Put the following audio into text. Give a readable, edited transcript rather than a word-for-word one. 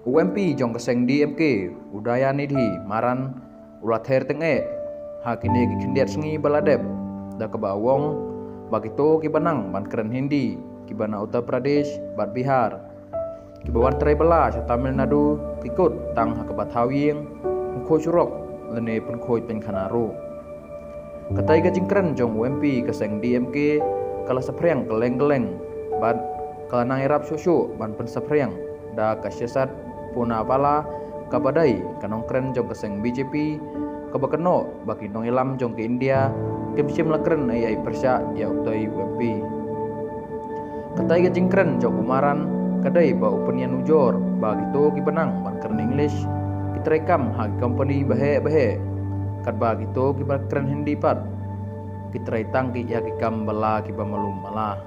UMP jong keseng DMK udaya nidhi maran ulat her tenge hakine gikindiat sengi baladep da kebawong bagito kibanang ban keren Hindi kibana Uttar Pradesh bat Bihar kibawan terai bela sa Tamil Nadu kikut tang hakabat hawing khoi surok lene pun khoi pen khanaro katai ga jingkren jong UMP keseng DMK kala sapreng keleng-keleng ban kalanang erap susu ban pen sapreng da kasyasat puna bala kabadai kanong kren jong keseng BJP kabakeno bagi nong ilam jong ke India kimsim lakren ai persya ya utai UMP katai ga jingkren jong umaran kadai ba upenian ujor bagi to kibanang ban keren English kitrekam hagi company bahe kat bagi to kibar keren Hindi pat kitrai tangki ya kikam bala kibamalum malah